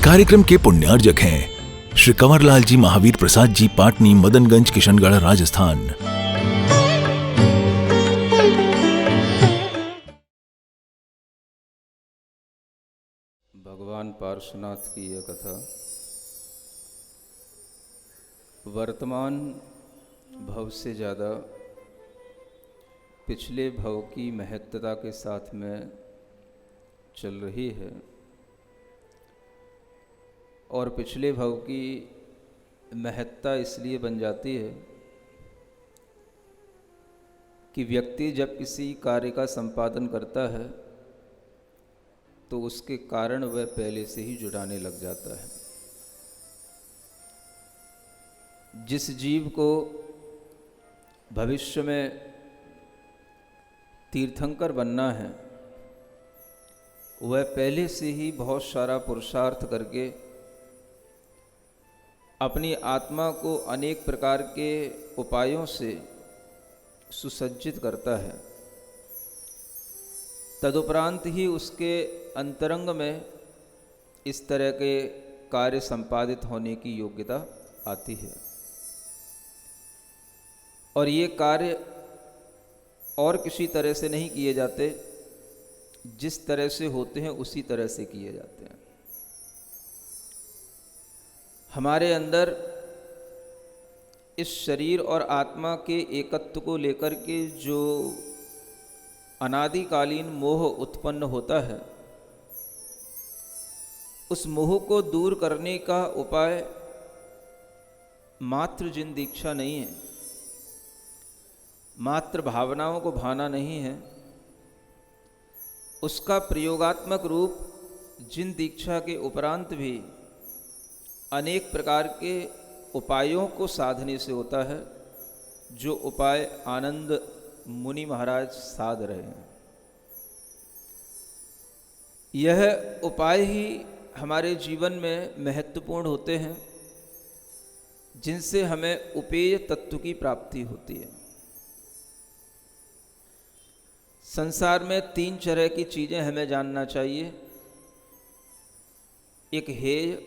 कार्यक्रम के पुण्यार्जक हैं श्री कंवरलाल जी महावीर प्रसाद जी, पाटनी, मदनगंज, किशनगढ़, राजस्थान। भगवान पार्श्वनाथ की यह कथा वर्तमान भव से ज़्यादा पिछले भव की महत्ता के साथ में चल रही है, और पिछले भव की महत्ता इसलिए बन जाती है कि व्यक्ति जब किसी कार्य का संपादन करता है तो उसके कारण वह पहले से ही जुटाने लग जाता है। जिस जीव को भविष्य में तीर्थंकर बनना है, वह पहले से ही बहुत सारा पुरुषार्थ करके अपनी आत्मा को अनेक प्रकार के उपायों से सुसज्जित करता है। तदुपरांत ही उसके अंतरंग में इस तरह के कार्य संपादित होने की योग्यता आती है। और ये कार्य और किसी तरह से नहीं किए जाते, जिस तरह से होते हैं उसी तरह से किए जाते हैं। हमारे अंदर इस शरीर और आत्मा के एकत्व को लेकर के जो अनादिकालीन मोह उत्पन्न होता है, उस मोह को दूर करने का उपाय मात्र जिन दीक्षा नहीं है, मात्र भावनाओं को भाना नहीं है, उसका प्रयोगात्मक रूप जिन दीक्षा के उपरांत भी अनेक प्रकार के उपायों को साधने से होता है, जो उपाय आनंद मुनि महाराज साध रहे हैं। यह उपाय ही हमारे जीवन में महत्वपूर्ण होते हैं, जिनसे हमें उपेय तत्व की प्राप्ति होती है। संसार में 3 तरह की चीज़ें हमें जानना चाहिए, एक हेय,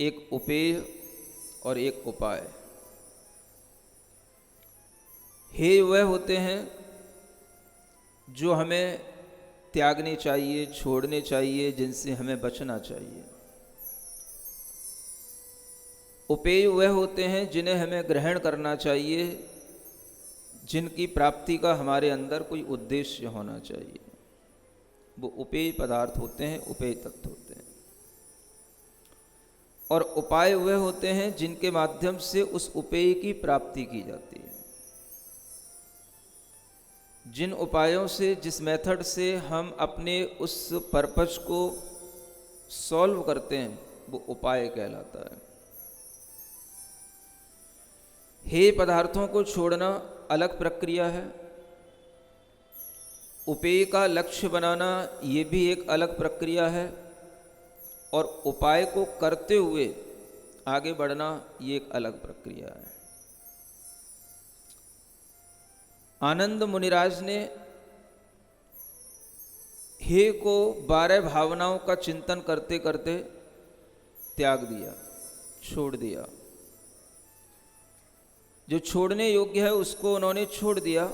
एक उपेय और एक उपाय। हेय वह होते हैं जो हमें त्यागने चाहिए, छोड़ने चाहिए, जिनसे हमें बचना चाहिए। उपेय वह होते हैं जिन्हें हमें ग्रहण करना चाहिए, जिनकी प्राप्ति का हमारे अंदर कोई उद्देश्य होना चाहिए। वो उपेय पदार्थ होते हैं, उपेय तत्व होते हैं। और उपाय वह होते हैं जिनके माध्यम से उस उपेय की प्राप्ति की जाती है। जिन उपायों से, जिस मेथड से हम अपने उस पर्पस को सॉल्व करते हैं, वो उपाय कहलाता है। हेय पदार्थों को छोड़ना अलग प्रक्रिया है। उपेय का लक्ष्य बनाना ये भी एक अलग प्रक्रिया है, और उपाय को करते हुए आगे बढ़ना ये एक अलग प्रक्रिया है। आनंद मुनिराज ने हेय को 12 भावनाओं का चिंतन करते करते त्याग दिया, छोड़ दिया। जो छोड़ने योग्य है उसको उन्होंने छोड़ दिया,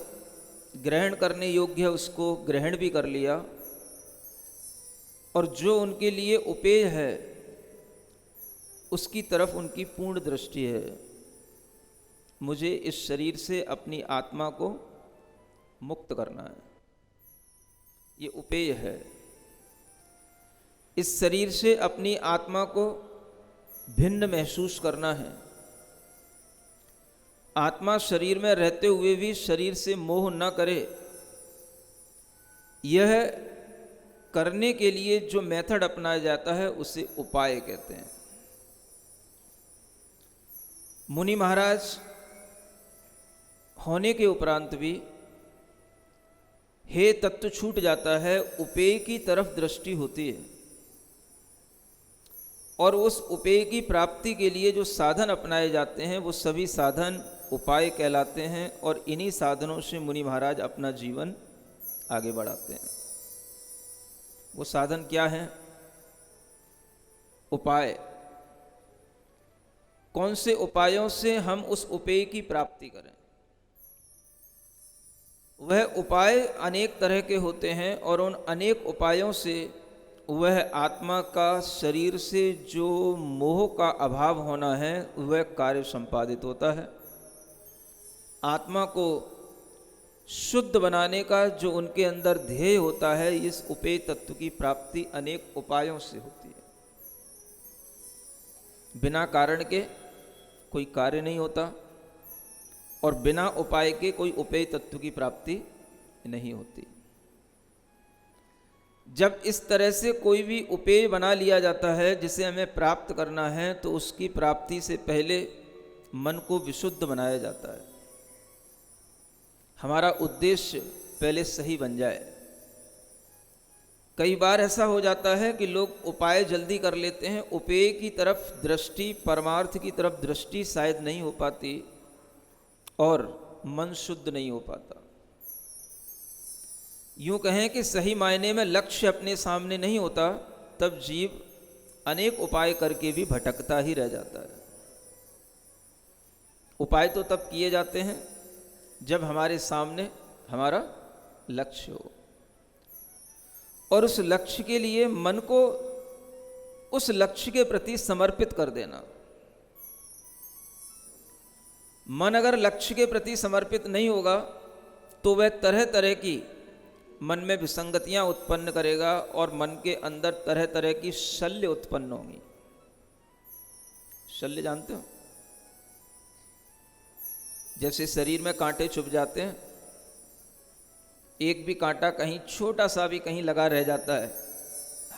ग्रहण करने योग्य है उसको ग्रहण भी कर लिया, और जो उनके लिए उपेय है उसकी तरफ उनकी पूर्ण दृष्टि है। मुझे इस शरीर से अपनी आत्मा को मुक्त करना है, ये उपेय है। इस शरीर से अपनी आत्मा को भिन्न महसूस करना है। आत्मा शरीर में रहते हुए भी शरीर से मोह न करे, यह करने के लिए जो मेथड अपनाया जाता है उसे उपाय कहते हैं। मुनि महाराज होने के उपरांत भी हे तत्व छूट जाता है, उपेय की तरफ दृष्टि होती है, और उस उपेय की प्राप्ति के लिए जो साधन अपनाए जाते हैं वो सभी साधन उपाय कहलाते हैं, और इन्हीं साधनों से मुनि महाराज अपना जीवन आगे बढ़ाते हैं। वो साधन क्या हैं? उपाय, कौन से उपायों से हम उस उपेय की प्राप्ति करें। वह उपाय अनेक तरह के होते हैं और उन अनेक उपायों से वह आत्मा का शरीर से जो मोह का अभाव होना है वह कार्य संपादित होता है। आत्मा को शुद्ध बनाने का जो उनके अंदर ध्येय होता है, इस उपेय तत्व की प्राप्ति अनेक उपायों से होती है। बिना कारण के कोई कार्य नहीं होता और बिना उपाय के कोई उपेय तत्व की प्राप्ति नहीं होती। जब इस तरह से कोई भी उपेय बना लिया जाता है जिसे हमें प्राप्त करना है, तो उसकी प्राप्ति से पहले मन को विशुद्ध बनाया जाता है। हमारा उद्देश्य पहले सही बन जाए। कई बार ऐसा हो जाता है कि लोग उपाय जल्दी कर लेते हैं, उपेय की तरफ दृष्टि, परमार्थ की तरफ दृष्टि शायद नहीं हो पाती और मन शुद्ध नहीं हो पाता। यूं कहें कि सही मायने में लक्ष्य अपने सामने नहीं होता, तब जीव अनेक उपाय करके भी भटकता ही रह जाता है। उपाय तो तब किए जाते हैं जब हमारे सामने हमारा लक्ष्य हो, और उस लक्ष्य के लिए मन को उस लक्ष्य के प्रति समर्पित कर देना। मन अगर लक्ष्य के प्रति समर्पित नहीं होगा तो वह तरह तरह की मन में विसंगतियां उत्पन्न करेगा और मन के अंदर तरह तरह की शल्य उत्पन्न होंगी। शल्य जानते हो? जैसे शरीर में कांटे चुभ जाते हैं, एक भी कांटा कहीं छोटा सा भी कहीं लगा रह जाता है,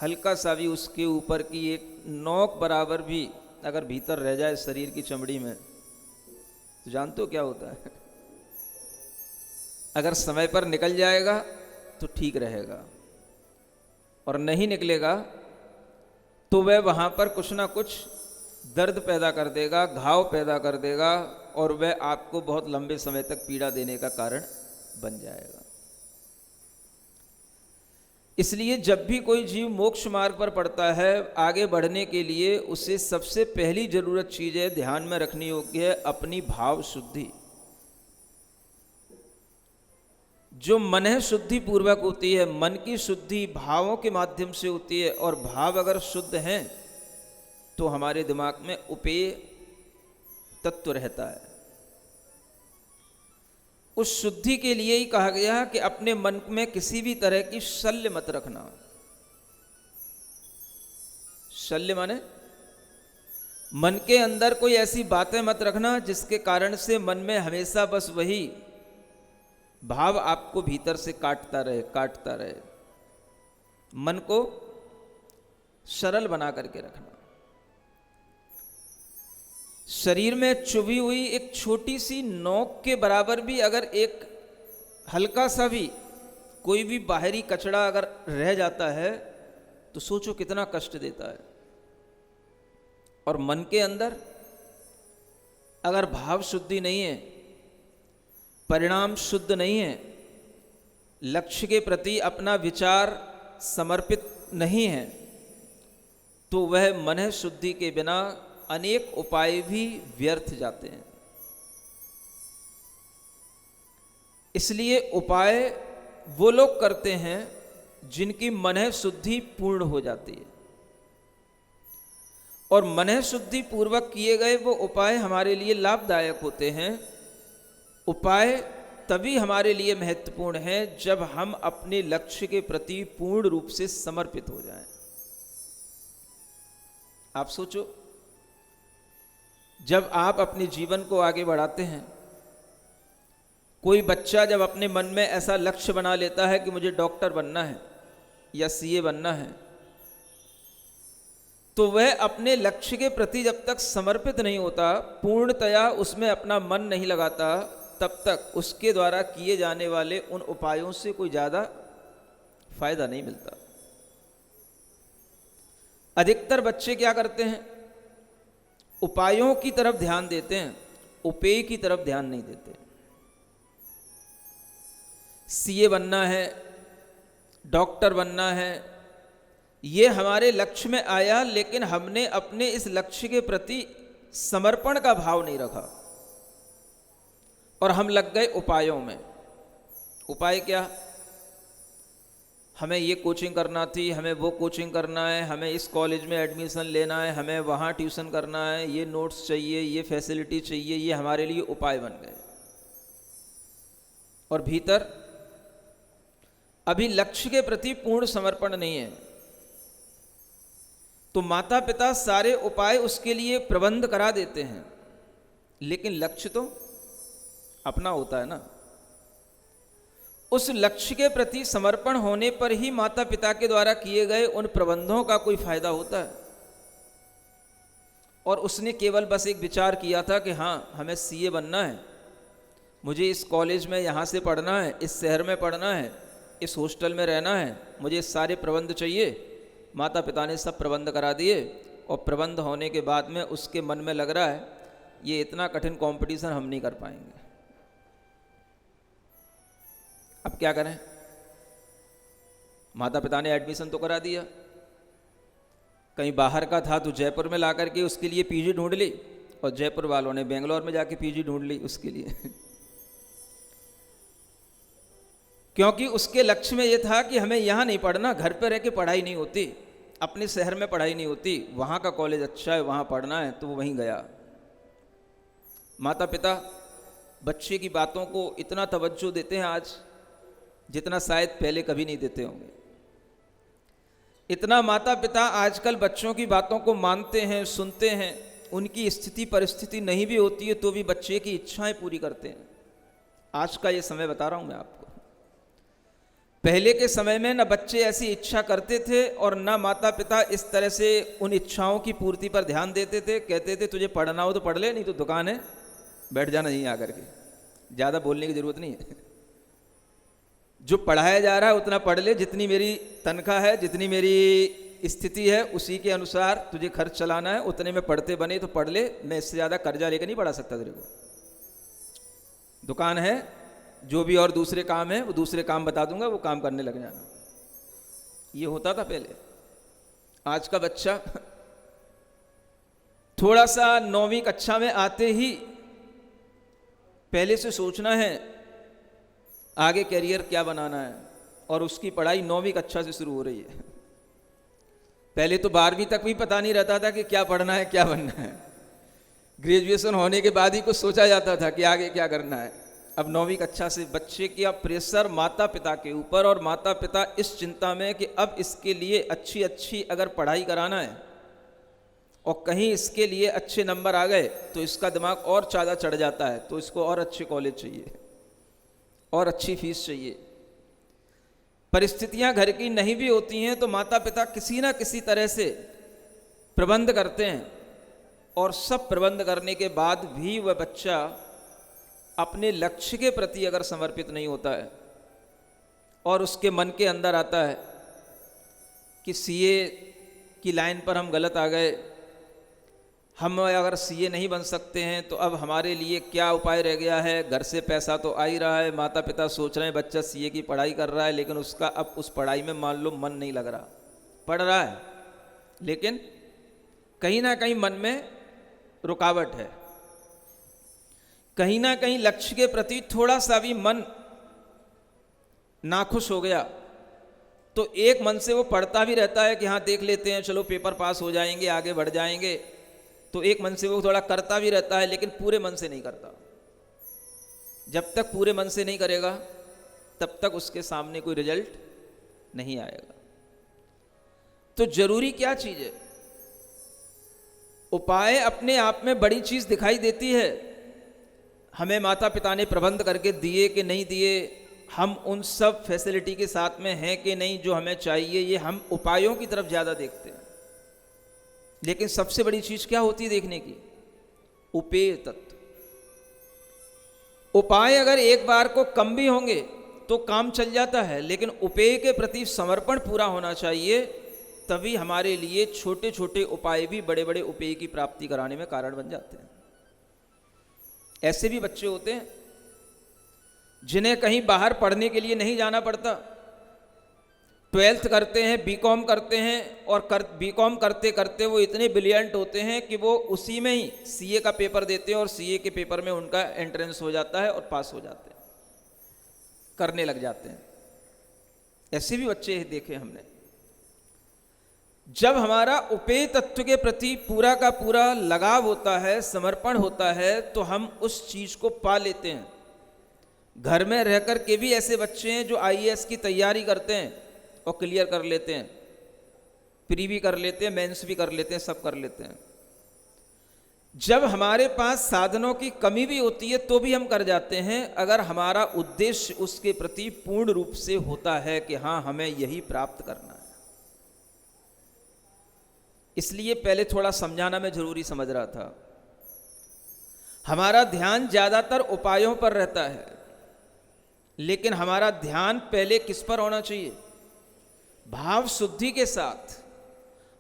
हल्का सा भी उसके ऊपर की एक नोक बराबर भी अगर भीतर रह जाए शरीर की चमड़ी में, तो जानते हो क्या होता है? अगर समय पर निकल जाएगा तो ठीक रहेगा, और नहीं निकलेगा तो वह वहाँ पर कुछ ना कुछ दर्द पैदा कर देगा, घाव पैदा कर देगा, और वह आपको बहुत लंबे समय तक पीड़ा देने का कारण बन जाएगा। इसलिए जब भी कोई जीव मोक्ष मार्ग पर पड़ता है, आगे बढ़ने के लिए उसे सबसे पहली जरूरत चीज है, ध्यान में रखनी योग्य है, अपनी भाव शुद्धि। जो मन है शुद्धि पूर्वक होती है, मन की शुद्धि भावों के माध्यम से होती है, और भाव अगर शुद्ध हैं तो हमारे दिमाग में उपेय तत्व रहता है। उस शुद्धि के लिए ही कहा गया कि अपने मन में किसी भी तरह की शल्य मत रखना। शल्य माने मन के अंदर कोई ऐसी बातें मत रखना जिसके कारण से मन में हमेशा बस वही भाव आपको भीतर से काटता रहे। मन को सरल बना करके रखना। शरीर में चुभी हुई एक छोटी सी नोक के बराबर भी अगर एक हल्का सा भी कोई भी बाहरी कचड़ा अगर रह जाता है तो सोचो कितना कष्ट देता है। और मन के अंदर अगर भाव शुद्धि नहीं है, परिणाम शुद्ध नहीं है, लक्ष्य के प्रति अपना विचार समर्पित नहीं है, तो वह मन शुद्धि के बिना अनेक उपाय भी व्यर्थ जाते हैं। इसलिए उपाय वो लोग करते हैं जिनकी मन शुद्धि पूर्ण हो जाती है, और मन शुद्धि पूर्वक किए गए वो उपाय हमारे लिए लाभदायक होते हैं। उपाय तभी हमारे लिए महत्वपूर्ण है जब हम अपने लक्ष्य के प्रति पूर्ण रूप से समर्पित हो जाएं। आप सोचो, जब आप अपने जीवन को आगे बढ़ाते हैं, कोई बच्चा जब अपने मन में ऐसा लक्ष्य बना लेता है कि मुझे डॉक्टर बनना है या सीए बनना है, तो वह अपने लक्ष्य के प्रति जब तक समर्पित नहीं होता, पूर्णतया उसमें अपना मन नहीं लगाता, तब तक उसके द्वारा किए जाने वाले उन उपायों से कोई ज़्यादा फायदा नहीं मिलता। अधिकतर बच्चे क्या करते हैं? उपायों की तरफ ध्यान देते हैं, उपेय की तरफ ध्यान नहीं देते। सीए बनना है, डॉक्टर बनना है, ये हमारे लक्ष्य में आया, लेकिन हमने अपने इस लक्ष्य के प्रति समर्पण का भाव नहीं रखा और हम लग गए उपायों में। उपाय क्या? हमें ये कोचिंग करना थी, हमें वो कोचिंग करना है, हमें इस कॉलेज में एडमिशन लेना है, हमें वहाँ ट्यूशन करना है, ये नोट्स चाहिए, ये फैसिलिटी चाहिए, ये हमारे लिए उपाय बन गए। और भीतर अभी लक्ष्य के प्रति पूर्ण समर्पण नहीं है। तो माता पिता सारे उपाय उसके लिए प्रबंध करा देते हैं, लेकिन लक्ष्य तो अपना होता है ना। उस लक्ष्य के प्रति समर्पण होने पर ही माता पिता के द्वारा किए गए उन प्रबंधों का कोई फायदा होता है। और उसने केवल बस एक विचार किया था कि हाँ, हमें सीए बनना है, मुझे इस कॉलेज में यहाँ से पढ़ना है, इस शहर में पढ़ना है, इस हॉस्टल में रहना है, मुझे सारे प्रबंध चाहिए। माता पिता ने सब प्रबंध करा दिए और प्रबंध होने के बाद में उसके मन में लग रहा है ये इतना कठिन कंपटीशन हम नहीं कर पाएंगे। अब क्या करें? माता पिता ने एडमिशन तो करा दिया, कहीं बाहर का था तो जयपुर में ला करके उसके लिए पीजी ढूंढ ली, और जयपुर वालों ने बेंगलोर में जाके पीजी ढूंढ ली उसके लिए क्योंकि उसके लक्ष्य में यह था कि हमें यहाँ नहीं पढ़ना, घर पर रह के पढ़ाई नहीं होती, अपने शहर में पढ़ाई नहीं होती, वहाँ का कॉलेज अच्छा है, वहाँ पढ़ना है, तो वो वहीं गया। माता पिता बच्चे की बातों को इतना तवज्जो देते हैं आज जितना शायद पहले कभी नहीं देते होंगे। इतना माता पिता आजकल बच्चों की बातों को मानते हैं, सुनते हैं, उनकी स्थिति परिस्थिति नहीं भी होती है तो भी बच्चे की इच्छाएं पूरी करते हैं। आज का ये समय बता रहा हूं मैं आपको। पहले के समय में न बच्चे ऐसी इच्छा करते थे और न माता पिता इस तरह से उन इच्छाओं की पूर्ति पर ध्यान देते थे। कहते थे तुझे पढ़ना हो तो पढ़ ले, नहीं तो दुकान है, बैठ जाना यहीं आकर के, ज़्यादा बोलने की जरूरत नहीं है। जो पढ़ाया जा रहा है उतना पढ़ ले, जितनी मेरी तनख्वाह है, जितनी मेरी स्थिति है, उसी के अनुसार तुझे खर्च चलाना है, उतने में पढ़ते बने तो पढ़ ले, मैं इससे ज़्यादा कर्जा लेकर नहीं पढ़ा सकता तेरे को। दुकान है, जो भी और दूसरे काम है वो दूसरे काम बता दूंगा, वो काम करने लग जाना। ये होता था पहले। आज का बच्चा थोड़ा सा 9वीं कक्षा में आते ही पहले से सोचना है आगे कैरियर क्या बनाना है, और उसकी पढ़ाई 9वीं कक्षा से शुरू हो रही है। पहले तो 12वीं तक भी पता नहीं रहता था कि क्या पढ़ना है, क्या बनना है। ग्रेजुएशन होने के बाद ही कुछ सोचा जाता था कि आगे क्या करना है। अब 9वीं कक्षा से बच्चे की अब प्रेशर माता पिता के ऊपर, और माता पिता इस चिंता में कि अब इसके लिए अच्छी अच्छी अगर पढ़ाई कराना है और कहीं इसके लिए अच्छे नंबर आ गए तो इसका दिमाग और ज़्यादा चढ़ जाता है, तो इसको और अच्छे कॉलेज चाहिए और अच्छी फीस चाहिए। परिस्थितियां घर की नहीं भी होती हैं तो माता पिता किसी ना किसी तरह से प्रबंध करते हैं, और सब प्रबंध करने के बाद भी वह बच्चा अपने लक्ष्य के प्रति अगर समर्पित नहीं होता है और उसके मन के अंदर आता है कि सीए की लाइन पर हम गलत आ गए, हम अगर सीए नहीं बन सकते हैं तो अब हमारे लिए क्या उपाय रह गया है। घर से पैसा तो आ ही रहा है, माता पिता सोच रहे हैं बच्चा सीए की पढ़ाई कर रहा है, लेकिन उसका अब उस पढ़ाई में मान लो मन नहीं लग रहा, पढ़ रहा है लेकिन कहीं ना कहीं मन में रुकावट है, कहीं ना कहीं लक्ष्य के प्रति थोड़ा सा भी मन नाखुश हो गया तो एक मन से वो पढ़ता भी रहता है कि हाँ देख लेते हैं, चलो पेपर पास हो जाएंगे, आगे बढ़ जाएंगे, तो एक मन से वो थोड़ा करता भी रहता है, लेकिन पूरे मन से नहीं करता। जब तक पूरे मन से नहीं करेगा तब तक उसके सामने कोई रिजल्ट नहीं आएगा। तो जरूरी क्या चीज है? उपाय अपने आप में बड़ी चीज दिखाई देती है। हमें माता पिता ने प्रबंध करके दिए कि नहीं दिए, हम उन सब फैसिलिटी के साथ में हैं कि नहीं जो हमें चाहिए, ये हम उपायों की तरफ ज़्यादा देखते हैं। लेकिन सबसे बड़ी चीज़ क्या होती है देखने की? उपेय तत्व। उपाय अगर एक बार को कम भी होंगे तो काम चल जाता है, लेकिन उपेय के प्रति समर्पण पूरा होना चाहिए, तभी हमारे लिए छोटे छोटे उपाय भी बड़े बड़े उपेय की प्राप्ति कराने में कारण बन जाते हैं। ऐसे भी बच्चे होते हैं जिन्हें कहीं बाहर पढ़ने के लिए नहीं जाना पड़ता, 12th करते हैं, बीकॉम करते हैं, और बीकॉम करते करते वो इतने ब्रिलियंट होते हैं कि वो उसी में ही सीए का पेपर देते हैं और सीए के पेपर में उनका एंट्रेंस हो जाता है और पास हो जाते हैं, करने लग जाते हैं। ऐसे भी बच्चे देखे हमने। जब हमारा उपेय तत्व के प्रति पूरा का पूरा लगाव होता है, समर्पण होता है, तो हम उस चीज को पा लेते हैं। घर में रहकर के भी ऐसे बच्चे हैं जो आईएएस की तैयारी करते हैं और क्लियर कर लेते हैं, प्री भी कर लेते हैं, मेंस भी कर लेते हैं, सब कर लेते हैं। जब हमारे पास साधनों की कमी भी होती है तो भी हम कर जाते हैं, अगर हमारा उद्देश्य उसके प्रति पूर्ण रूप से होता है कि हाँ हमें यही प्राप्त करना है। इसलिए पहले थोड़ा समझाना मैं जरूरी समझ रहा था। हमारा ध्यान ज्यादातर उपायों पर रहता है, लेकिन हमारा ध्यान पहले किस पर होना चाहिए? भाव शुद्धि के साथ,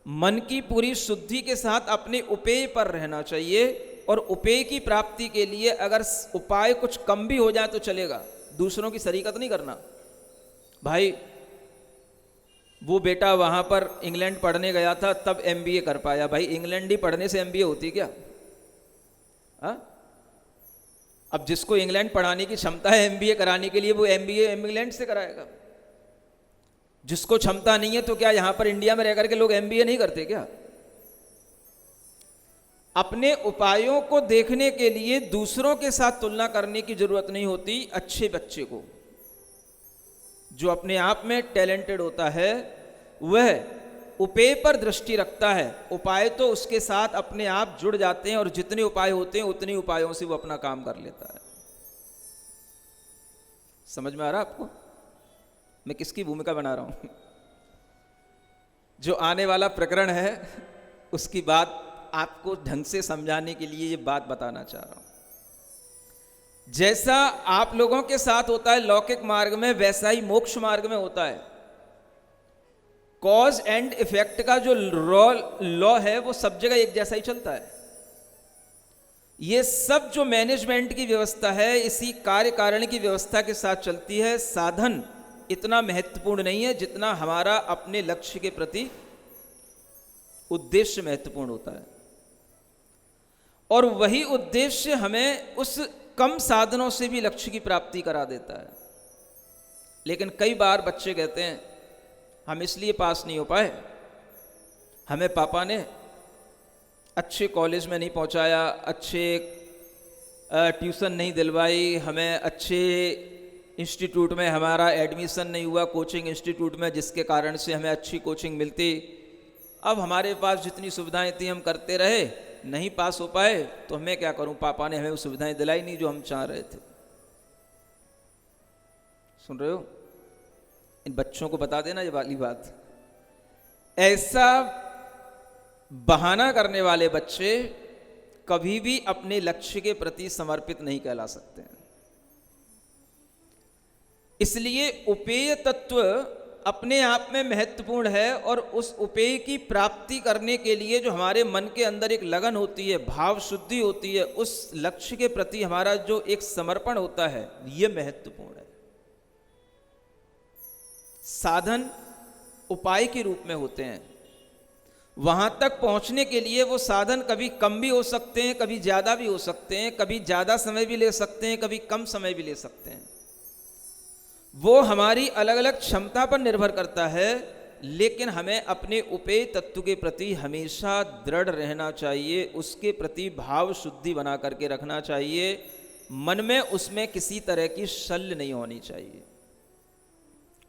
मन की पूरी शुद्धि के साथ अपने उपेय पर रहना चाहिए। और उपेय की प्राप्ति के लिए अगर उपाय कुछ कम भी हो जाए तो चलेगा, दूसरों की शरीकत नहीं करना। भाई वो बेटा वहां पर इंग्लैंड पढ़ने गया था तब एमबीए कर पाया। भाई इंग्लैंड ही पढ़ने से एमबीए होती क्या? अब जिसको इंग्लैंड पढ़ाने की क्षमता है एमबीए कराने के लिए, वो एमबीए इंग्लैंड से कराएगा। जिसको क्षमता नहीं है तो क्या यहां पर इंडिया में रह करके लोग एमबीए नहीं करते क्या? अपने उपायों को देखने के लिए दूसरों के साथ तुलना करने की जरूरत नहीं होती। अच्छे बच्चे को, जो अपने आप में टैलेंटेड होता है, वह उपाय पर दृष्टि रखता है। उपाय तो उसके साथ अपने आप जुड़ जाते हैं और जितने उपाय होते हैं उतने उपायों से वो अपना काम कर लेता है। समझ में आ रहा आपको मैं किसकी भूमिका बना रहा हूं? जो आने वाला प्रकरण है उसकी बात आपको ढंग से समझाने के लिए ये बात बताना चाह रहा हूं। जैसा आप लोगों के साथ होता है लौकिक मार्ग में, वैसा ही मोक्ष मार्ग में होता है। कॉज एंड इफेक्ट का जो लॉ है वो सब जगह एक जैसा ही चलता है। ये सब जो मैनेजमेंट की व्यवस्था है इसी कार्य कारण की व्यवस्था के साथ चलती है। साधन इतना महत्वपूर्ण नहीं है जितना हमारा अपने लक्ष्य के प्रति उद्देश्य महत्वपूर्ण होता है। और वही उद्देश्य हमें उस कम साधनों से भी लक्ष्य की प्राप्ति करा देता है। लेकिन कई बार बच्चे कहते हैं हम इसलिए पास नहीं हो पाए, हमें पापा ने अच्छे कॉलेज में नहीं पहुंचाया, अच्छे ट्यूशन नहीं दिलवाई, हमें अच्छे इंस्टीट्यूट में हमारा एडमिशन नहीं हुआ, कोचिंग इंस्टीट्यूट में, जिसके कारण से हमें अच्छी कोचिंग मिलती। अब हमारे पास जितनी सुविधाएं थी हम करते रहे, नहीं पास हो पाए तो मैं क्या करूं, पापा ने हमें वो सुविधाएं दिलाई नहीं जो हम चाह रहे थे। सुन रहे हो? इन बच्चों को बता देना ये वाली बात। ऐसा बहाना करने वाले बच्चे कभी भी अपने लक्ष्य के प्रति समर्पित नहीं कहला सकते हैं। इसलिए उपेय तत्व अपने आप में महत्वपूर्ण है और उस उपेय की प्राप्ति करने के लिए जो हमारे मन के अंदर एक लगन होती है, भाव शुद्धि होती है, उस लक्ष्य के प्रति हमारा जो एक समर्पण होता है, यह महत्वपूर्ण है। साधन उपाय के रूप में होते हैं। वहां तक पहुंचने के लिए वो साधन कभी कम भी हो सकते हैं, कभी ज्यादा भी हो सकते हैं, कभी ज्यादा समय भी ले सकते हैं, कभी कम समय भी ले सकते हैं। वो हमारी अलग अलग क्षमता पर निर्भर करता है। लेकिन हमें अपने उपेय तत्व के प्रति हमेशा दृढ़ रहना चाहिए, उसके प्रति भाव शुद्धि बना करके रखना चाहिए। मन में उसमें किसी तरह की शल्य नहीं होनी चाहिए।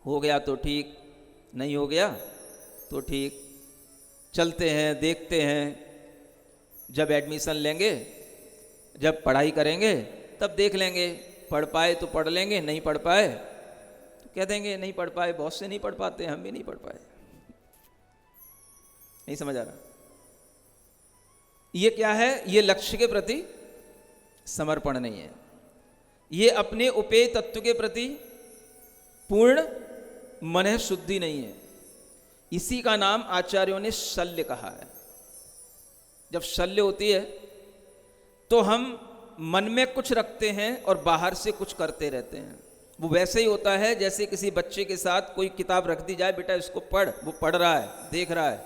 हो गया तो ठीक, नहीं हो गया तो ठीक, चलते हैं, देखते हैं। जब एडमिशन लेंगे, जब पढ़ाई करेंगे तब देख लेंगे, पढ़ पाए तो पढ़ लेंगे, नहीं पढ़ पाए तो कह देंगे नहीं पढ़ पाए। बहुत से नहीं पढ़ पाते, हम भी नहीं पढ़ पाए। नहीं समझ आ रहा? ये क्या है? ये लक्ष्य के प्रति समर्पण नहीं है, ये अपने उपेय तत्व के प्रति पूर्ण मन शुद्धि नहीं है। इसी का नाम आचार्यों ने शल्य कहा है। जब शल्य होती है तो हम मन में कुछ रखते हैं और बाहर से कुछ करते रहते हैं, वो वैसे ही होता है जैसे किसी बच्चे के साथ कोई किताब रख दी जाए, बेटा इसको पढ़, वो पढ़ रहा है, देख रहा है,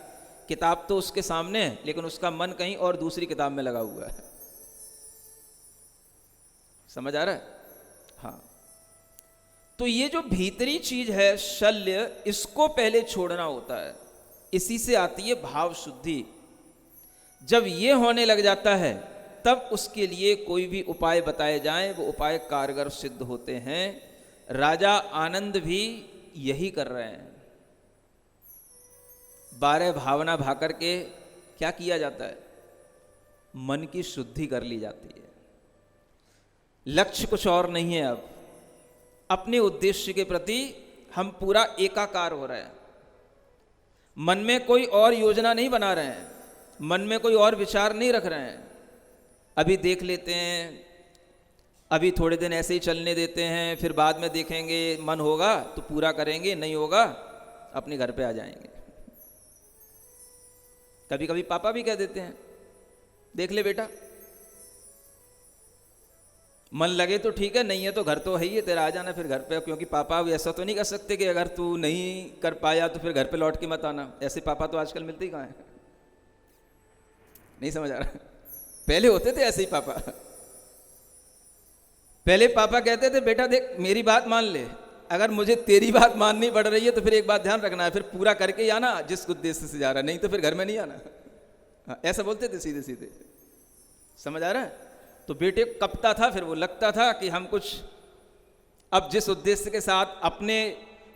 किताब तो उसके सामने है लेकिन उसका मन कहीं और दूसरी किताब में लगा हुआ है। समझ आ रहा है? हाँ, तो ये जो भीतरी चीज है शल्य, इसको पहले छोड़ना होता है। इसी से आती है भाव शुद्धि। जब ये होने लग जाता है तब उसके लिए कोई भी उपाय बताए जाएं, वो उपाय कारगर सिद्ध होते हैं। राजा आनंद भी यही कर रहे हैं। 12 भावना भा करके क्या किया जाता है? मन की शुद्धि कर ली जाती है। लक्ष्य कुछ और नहीं है। अब अपने उद्देश्य के प्रति हम पूरा एकाकार हो रहे हैं। मन में कोई और योजना नहीं बना रहे हैं, मन में कोई और विचार नहीं रख रहे हैं। अभी देख लेते हैं, अभी थोड़े दिन ऐसे ही चलने देते हैं, फिर बाद में देखेंगे, मन होगा तो पूरा करेंगे, नहीं होगा अपने घर पे आ जाएंगे। कभी कभी पापा भी कह देते हैं, देख ले बेटा, मन लगे तो ठीक है, नहीं है तो घर तो है ही है तेरा, आ जाना फिर घर पे। क्योंकि पापा भी ऐसा तो नहीं कर सकते कि अगर तू नहीं कर पाया तो फिर घर पे लौट के मत आना। ऐसे पापा तो आजकल मिलते ही कहाँ हैं? नहीं समझ आ रहा? पहले होते थे ऐसे ही पापा। पहले पापा कहते थे, बेटा देख मेरी बात मान ले, अगर मुझे तेरी बात माननी पड़ रही है तो फिर एक बात ध्यान रखना है, फिर पूरा करके ही आना जिस उद्देश्य से जा रहा है, नहीं तो फिर घर में नहीं आना। ऐसा बोलते थे सीधे सीधे। समझ आ रहा है? तो बेटे कपता था, फिर वो लगता था कि हम कुछ अब जिस उद्देश्य के साथ अपने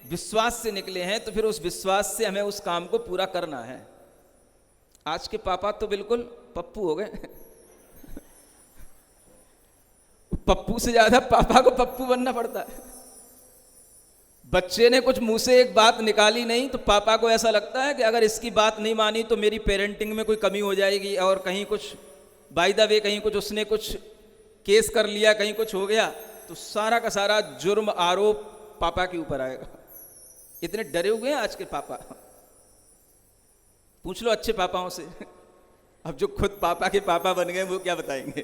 विश्वास से निकले हैं तो फिर उस विश्वास से हमें उस काम को पूरा करना है। आज के पापा तो बिल्कुल पप्पू हो गए। पप्पू से ज्यादा पापा को पप्पू बनना पड़ता है। बच्चे ने कुछ मुंह से एक बात निकाली नहीं तो पापा को ऐसा लगता है कि अगर इसकी बात नहीं मानी तो मेरी पेरेंटिंग में कोई कमी हो जाएगी, और कहीं कुछ बाय द वे कहीं कुछ उसने कुछ केस कर लिया, कहीं कुछ हो गया तो सारा का सारा जुर्म आरोप पापा के ऊपर आएगा। इतने डरे हुए हैं आज के पापा। पूछ लो अच्छे पापाओं से। अब जो खुद पापा के पापा बन गए वो क्या बताएंगे।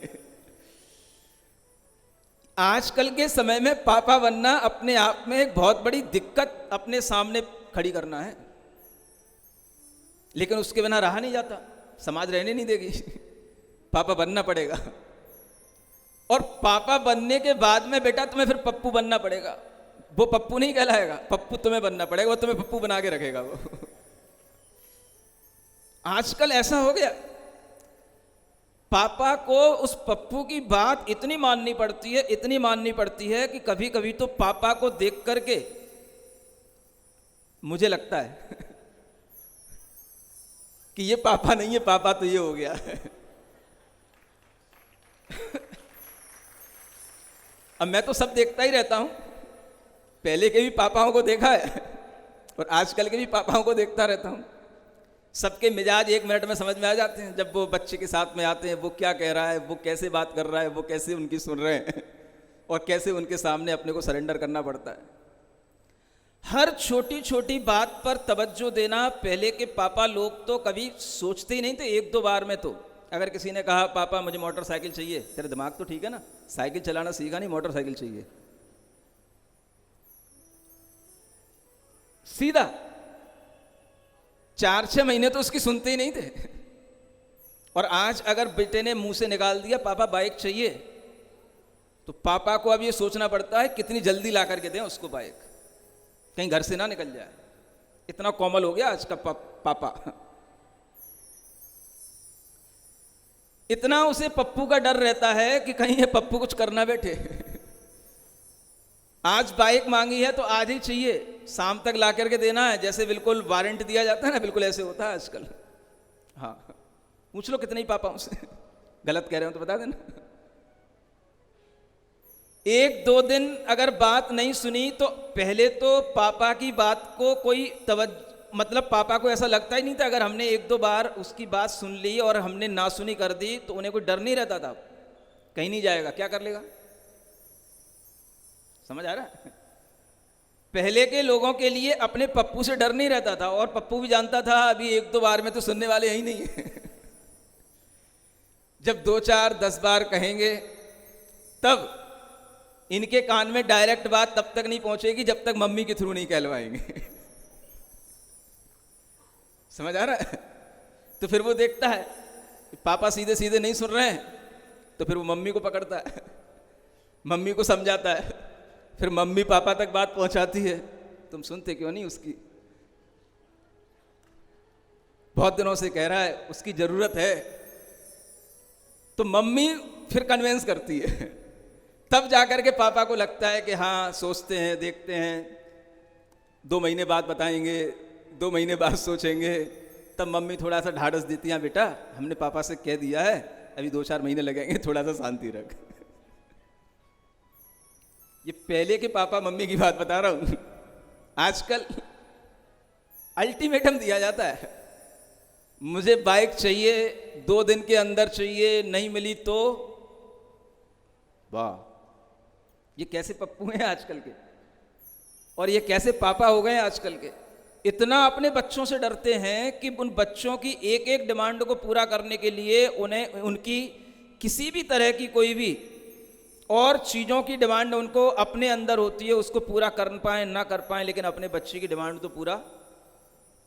आजकल के समय में पापा बनना अपने आप में एक बहुत बड़ी दिक्कत अपने सामने खड़ी करना है, लेकिन उसके बिना रहा नहीं जाता, समाज रहने नहीं देगी। पापा बनना पड़ेगा, और पापा बनने के बाद में बेटा तुम्हें फिर पप्पू बनना पड़ेगा। वो पप्पू नहीं कहलाएगा, पप्पू तुम्हें बनना पड़ेगा, वो तुम्हें पप्पू बना के रखेगा वो। आजकल ऐसा हो गया, पापा को उस पप्पू की बात इतनी माननी पड़ती है, इतनी माननी पड़ती है कि कभी कभी तो पापा को देख करके मुझे लगता है कि ये पापा नहीं है, पापा तो ये हो गया है। अब मैं तो सब देखता ही रहता हूं, पहले के भी पापाओं को देखा है और आजकल के भी पापाओं को देखता रहता हूं। सबके मिजाज 1 मिनट में समझ में आ जाते हैं। जब वो बच्चे के साथ में आते हैं, वो क्या कह रहा है, वो कैसे बात कर रहा है, वो कैसे उनकी सुन रहे हैं और कैसे उनके सामने अपने को सरेंडर करना पड़ता है। हर छोटी छोटी बात पर तवज्जो देना पहले के पापा लोग तो कभी सोचते ही नहीं थे। 1-2 बार में तो अगर किसी ने कहा पापा मुझे मोटरसाइकिल चाहिए, तेरा दिमाग तो ठीक है ना, साइकिल चलाना सीखा नहीं, मोटरसाइकिल चाहिए, सीधा। 4-6 महीने तो उसकी सुनते ही नहीं थे। और आज अगर बेटे ने मुंह से निकाल दिया पापा बाइक चाहिए, तो पापा को अब ये सोचना पड़ता है कितनी जल्दी ला करके दें उसको बाइक, कहीं घर से ना निकल जाए। इतना कोमल हो गया आज का पापा। इतना उसे पप्पू का डर रहता है कि कहीं ये पप्पू कुछ करना बैठे। आज बाइक मांगी है तो आज ही चाहिए, शाम तक ला करके देना है, जैसे बिल्कुल वारंट दिया जाता है ना, बिल्कुल ऐसे होता है आजकल। हाँ, पूछ लो कितने ही पापाओं से। गलत कह रहे हो तो बता देना। 1-2 दिन अगर बात नहीं सुनी तो पहले तो पापा की बात को कोई मतलब पापा को ऐसा लगता ही नहीं था। अगर हमने 1-2 बार उसकी बात सुन ली और हमने ना सुनी कर दी तो उन्हें कोई डर नहीं रहता था, कहीं नहीं जाएगा, क्या कर लेगा। समझ आ रहा है? पहले के लोगों के लिए अपने पप्पू से डर नहीं रहता था, और पप्पू भी जानता था अभी 1-2 बार में तो सुनने वाले ही नहीं है। जब 2-4-10 बार कहेंगे तब इनके कान में डायरेक्ट बात तब तक नहीं पहुंचेगी जब तक मम्मी के थ्रू नहीं कहलवाएंगे। समझ आ रहा है? तो फिर वो देखता है पापा सीधे सीधे नहीं सुन रहे हैं, तो फिर वो मम्मी को पकड़ता है, मम्मी को समझाता है, फिर मम्मी पापा तक बात पहुंचाती है, तुम सुनते क्यों नहीं उसकी, बहुत दिनों से कह रहा है उसकी जरूरत है। तो मम्मी फिर कन्विंस करती है, तब जाकर के पापा को लगता है कि हाँ सोचते हैं, देखते हैं, 2 महीने बाद बताएंगे, 2 महीने बाद सोचेंगे। तब मम्मी थोड़ा सा ढाढ़स देती है, बेटा हमने पापा से कह दिया है, अभी 2-4 महीने लगेंगे, थोड़ा सा शांति रख। ये पहले के पापा मम्मी की बात बता रहा हूं। आजकल अल्टीमेटम दिया जाता है, मुझे बाइक चाहिए, 2 दिन के अंदर चाहिए, नहीं मिली तो वाह। ये कैसे पप्पू हैं आजकल के, और ये कैसे पापा हो गए आजकल के। इतना अपने बच्चों से डरते हैं कि उन बच्चों की एक एक डिमांड को पूरा करने के लिए उन्हें उनकी किसी भी तरह की कोई भी और चीज़ों की डिमांड उनको अपने अंदर होती है, उसको पूरा कर पाएँ ना कर पाएँ, लेकिन अपने बच्चे की डिमांड तो पूरा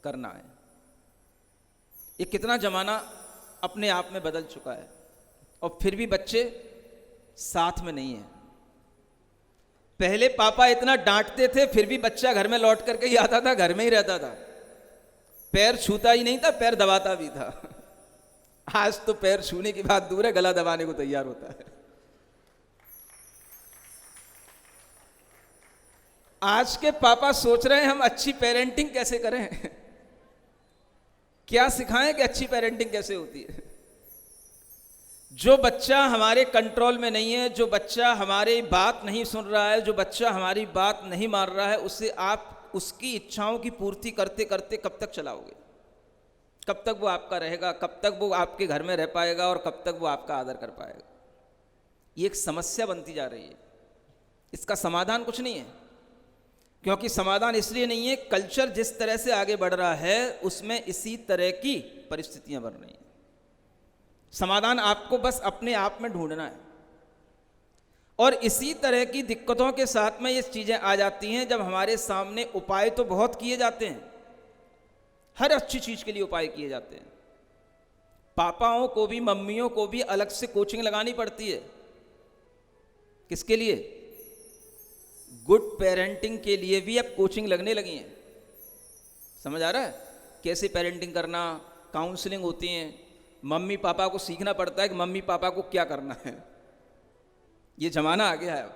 करना है। ये कितना ज़माना अपने आप में बदल चुका है, और फिर भी बच्चे साथ में नहीं हैं। पहले पापा इतना डांटते थे, फिर भी बच्चा घर में लौट करके ही आता था, घर में ही रहता था, पैर छूता ही नहीं था, पैर दबाता भी था। आज तो पैर छूने की बात दूर है, गला दबाने को तैयार होता है। आज के पापा सोच रहे हैं हम अच्छी पेरेंटिंग कैसे करें, क्या सिखाएं कि अच्छी पेरेंटिंग कैसे होती है। जो बच्चा हमारे कंट्रोल में नहीं है, जो बच्चा हमारी बात नहीं सुन रहा है, जो बच्चा हमारी बात नहीं मान रहा है, उससे आप उसकी इच्छाओं की पूर्ति करते करते कब तक चलाओगे? कब तक वो आपका रहेगा? कब तक वो आपके घर में रह पाएगा? और कब तक वो आपका आदर कर पाएगा? ये एक समस्या बनती जा रही है। इसका समाधान कुछ नहीं है, क्योंकि समाधान इसलिए नहीं है, कल्चर जिस तरह से आगे बढ़ रहा है उसमें इसी तरह की परिस्थितियां बन रही हैं। समाधान आपको बस अपने आप में ढूंढना है, और इसी तरह की दिक्कतों के साथ में ये चीज़ें आ जाती हैं जब हमारे सामने उपाय तो बहुत किए जाते हैं, हर अच्छी चीज़ के लिए उपाय किए जाते हैं। पापाओं को भी, मम्मियों को भी अलग से कोचिंग लगानी पड़ती है। किसके लिए? गुड पेरेंटिंग के लिए भी अब कोचिंग लगने लगी है। समझ आ रहा है? कैसे पेरेंटिंग करना, काउंसलिंग होती हैं। मम्मी पापा को सीखना पड़ता है कि मम्मी पापा को क्या करना है। ये जमाना आ गया है अब।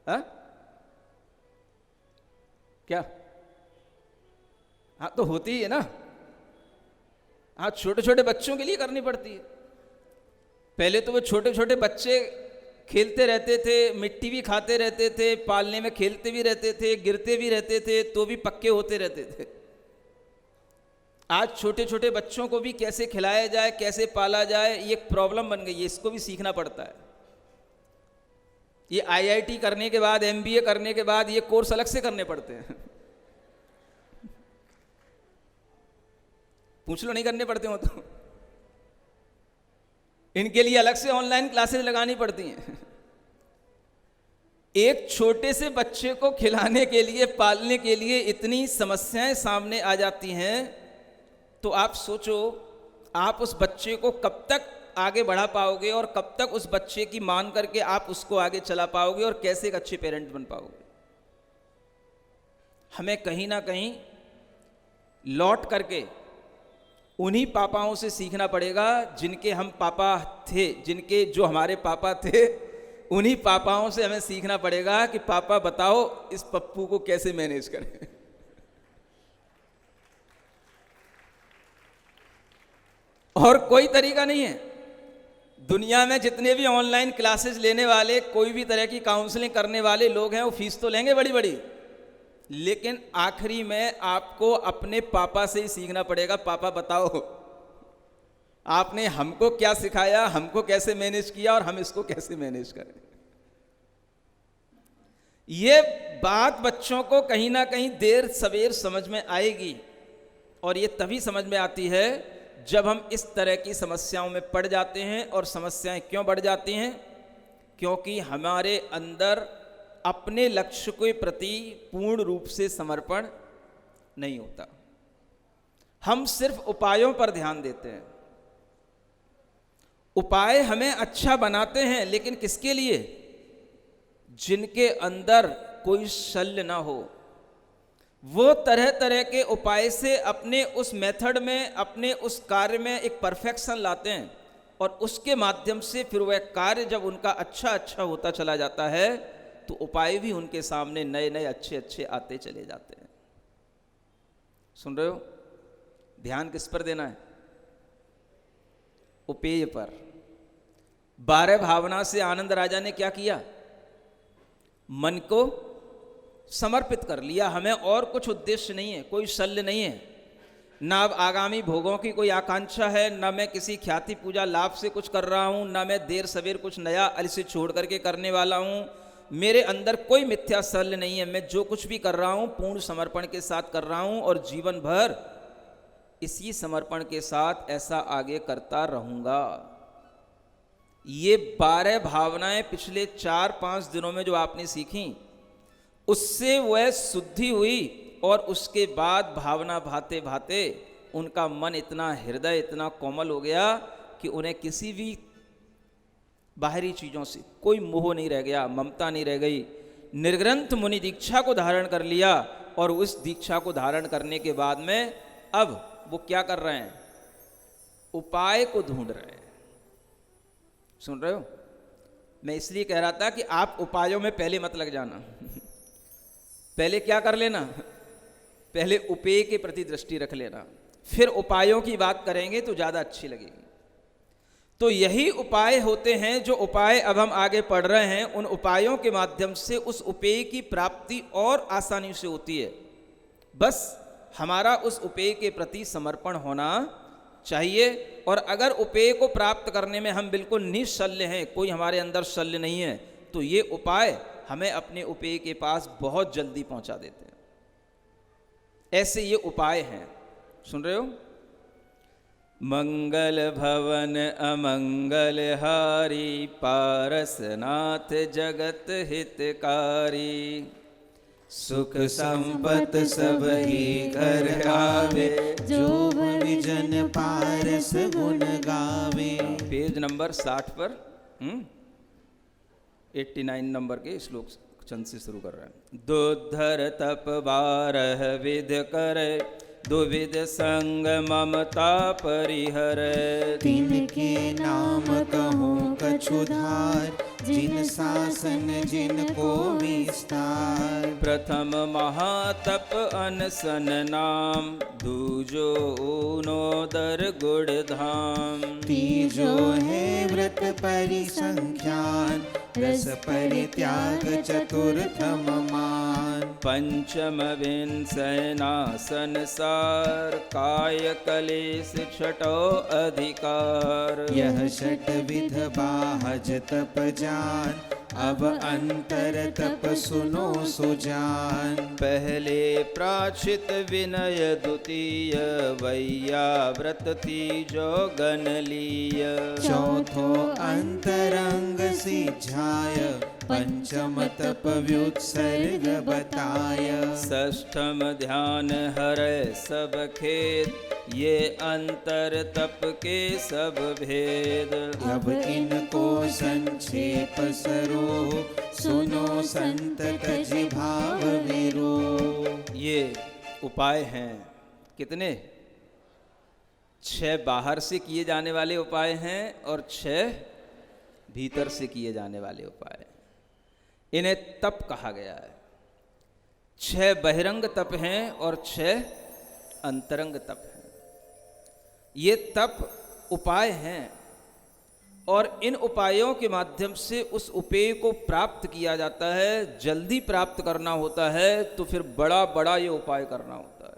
हाँ क्या? हाँ तो होती ही है ना। हाँ, छोटे छोटे बच्चों के लिए करनी पड़ती है। पहले तो वो छोटे छोटे बच्चे खेलते रहते थे, मिट्टी भी खाते रहते थे, पालने में खेलते भी रहते थे, गिरते भी रहते थे, तो भी पक्के होते रहते थे। आज छोटे छोटे बच्चों को भी कैसे खिलाया जाए, कैसे पाला जाए, ये एक प्रॉब्लम बन गई है। इसको भी सीखना पड़ता है। ये आईआईटी करने के बाद, एमबीए करने के बाद ये कोर्स अलग से करने पड़ते हैं। पूछ लो, नहीं करने पड़ते हो तो। इनके लिए अलग से ऑनलाइन क्लासेस लगानी पड़ती हैं। एक छोटे से बच्चे को खिलाने के लिए, पालने के लिए इतनी समस्याएं सामने आ जाती हैं, तो आप सोचो आप उस बच्चे को कब तक आगे बढ़ा पाओगे, और कब तक उस बच्चे की मान करके आप उसको आगे चला पाओगे, और कैसे एक अच्छे पेरेंट बन पाओगे। हमें कहीं ना कहीं लौट करके उन्हीं पापाओं से सीखना पड़ेगा जिनके हम पापा थे, जो हमारे पापा थे, उन्हीं पापाओं से हमें सीखना पड़ेगा कि पापा बताओ इस पप्पू को कैसे मैनेज करें। और कोई तरीका नहीं है। दुनिया में जितने भी ऑनलाइन क्लासेस लेने वाले, कोई भी तरह की काउंसलिंग करने वाले लोग हैं, वो फीस तो लेंगे बड़ी बड़ी, लेकिन आखिरी में आपको अपने पापा से ही सीखना पड़ेगा। पापा बताओ आपने हमको क्या सिखाया, हमको कैसे मैनेज किया, और हम इसको कैसे मैनेज करें। ये बात बच्चों को कहीं ना कहीं देर सवेर समझ में आएगी, और ये तभी समझ में आती है जब हम इस तरह की समस्याओं में पड़ जाते हैं। और समस्याएं क्यों बढ़ जाती हैं? क्योंकि हमारे अंदर अपने लक्ष्य के प्रति पूर्ण रूप से समर्पण नहीं होता। हम सिर्फ उपायों पर ध्यान देते हैं। उपाय हमें अच्छा बनाते हैं, लेकिन किसके लिए? जिनके अंदर कोई शल्य ना हो। वो तरह तरह के उपाय से अपने उस मेथड में, अपने उस कार्य में एक परफेक्शन लाते हैं, और उसके माध्यम से फिर वह कार्य जब उनका अच्छा अच्छा होता चला जाता है तो उपाय भी उनके सामने नए नए अच्छे अच्छे आते चले जाते हैं। सुन रहे हो? ध्यान किस पर देना है? उपेय पर। 12 भावना से आनंद राजा ने क्या किया? मन को समर्पित कर लिया। हमें और कुछ उद्देश्य नहीं है, कोई शल्य नहीं है, ना अब आगामी भोगों की कोई आकांक्षा है, ना मैं किसी ख्याति पूजा लाभ से कुछ कर रहा हूं, ना मैं देर सवेर कुछ नया अलसी छोड़ करके करने वाला हूं। मेरे अंदर कोई मिथ्या शल्य नहीं है। मैं जो कुछ भी कर रहा हूं पूर्ण समर्पण के साथ कर रहा हूं, और जीवन भर इसी समर्पण के साथ ऐसा आगे करता रहूंगा। ये 12 भावनाएं पिछले 4-5 दिनों में जो आपने सीखी, उससे वह शुद्धि हुई, और उसके बाद भावना भाते भाते उनका मन इतना, हृदय इतना कोमल हो गया कि उन्हें किसी भी बाहरी चीज़ों से कोई मोह नहीं रह गया, ममता नहीं रह गई। निर्ग्रंथ मुनि दीक्षा को धारण कर लिया, और उस दीक्षा को धारण करने के बाद में अब वो क्या कर रहे हैं? उपाय को ढूंढ रहे हैं। सुन रहे हो? मैं इसलिए कह रहा था कि आप उपायों में पहले मत लग जाना। पहले क्या कर लेना? पहले उपेय के प्रति दृष्टि रख लेना, फिर उपायों की बात करेंगे तो ज़्यादा अच्छी लगेगी। तो यही उपाय होते हैं, जो उपाय अब हम आगे पढ़ रहे हैं। उन उपायों के माध्यम से उस उपेय की प्राप्ति और आसानी से होती है। बस हमारा उस उपेय के प्रति समर्पण होना चाहिए। और अगर उपेय को प्राप्त करने में हम बिल्कुल निशल्य हैं, कोई हमारे अंदर शल्य नहीं है, तो ये उपाय हमें अपने उपेय के पास बहुत जल्दी पहुंचा देते हैं। ऐसे ये उपाय हैं। सुन रहे हो? मंगल भवन अमंगल हारी, पारसनाथ जगत हितकारी। सुख संपत सब ही घर आवे, जो विजन पारस गुण गावे। पेज नंबर 60 पर 89 नंबर के श्लोक चंद से शुरू कर रहे हैं। दुधर तप 12 विध करे, दुविध संग ममता परिहर। तिनके नाम कहूँ कछुधार, जिन शासन जिनको विस्तार। प्रथम महातप अनसन नाम, दूजो ऊनोदर गुड़ धाम। तीजो है व्रत परिसंख्यान, रस परित्याग चतुर्थम मान। पंचम विंसनासन सार, काय कलेश छठो अधिकार। यह षट विध बाहज तप जान, अब अंतर तप सुनो सुजान। पहले प्राचित विनय, द्वितीय वैयाव्रत, तीजो गणलीय। चौथो अंतरंग सिझाय, पंचम तप व्युत्सर्ग बताय। षष्ठम ध्यान हरै सब खेद, ये अंतर तप के सब भेद। अब इनको संक्षेप स्वरूप, सुनो संत तज भाव विरूप। ये उपाय हैं कितने? 6 बाहर से किए जाने वाले उपाय हैं, और 6 भीतर से किए जाने वाले उपाय। इन्हें तप कहा गया है। 6 बहिरंग तप हैं और 6 अंतरंग तप हैं। ये तप उपाय हैं, और इन उपायों के माध्यम से उस उपेय को प्राप्त किया जाता है। जल्दी प्राप्त करना होता है तो फिर बड़ा बड़ा ये उपाय करना होता है,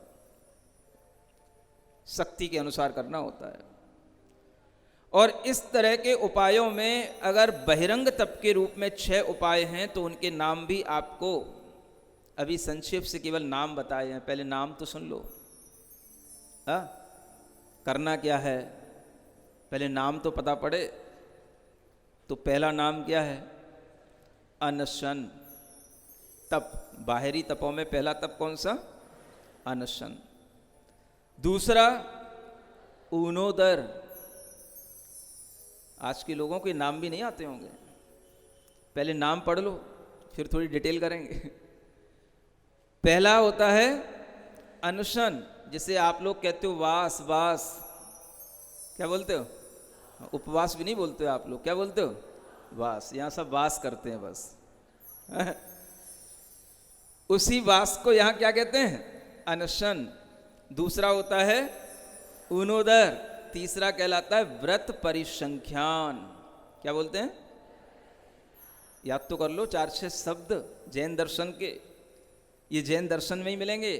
शक्ति के अनुसार करना होता है। और इस तरह के उपायों में अगर बहिरंग तप के रूप में 6 उपाय हैं, तो उनके नाम भी आपको अभी संक्षेप से केवल नाम बताए हैं। पहले नाम तो सुन लो। करना क्या है, पहले नाम तो पता पड़े। तो पहला नाम क्या है? अनशन तप। बाहरी तपों में पहला तप कौन सा? अनशन। दूसरा ऊनोदर। आज के लोगों के नाम भी नहीं आते होंगे, पहले नाम पढ़ लो फिर थोड़ी डिटेल करेंगे। पहला होता है अनशन, जिसे आप लोग कहते हो वास। वास क्या बोलते हो? उपवास भी नहीं बोलते हो आप लोग, क्या बोलते हो? वास। यहाँ सब वास करते हैं बस। उसी वास को यहाँ क्या कहते हैं? अनशन। दूसरा होता है ऊनोदर। तीसरा कहलाता है व्रत परिसंख्यान। क्या बोलते हैं? याद तो कर लो, 4-6 शब्द जैन दर्शन के, ये जैन दर्शन में ही मिलेंगे।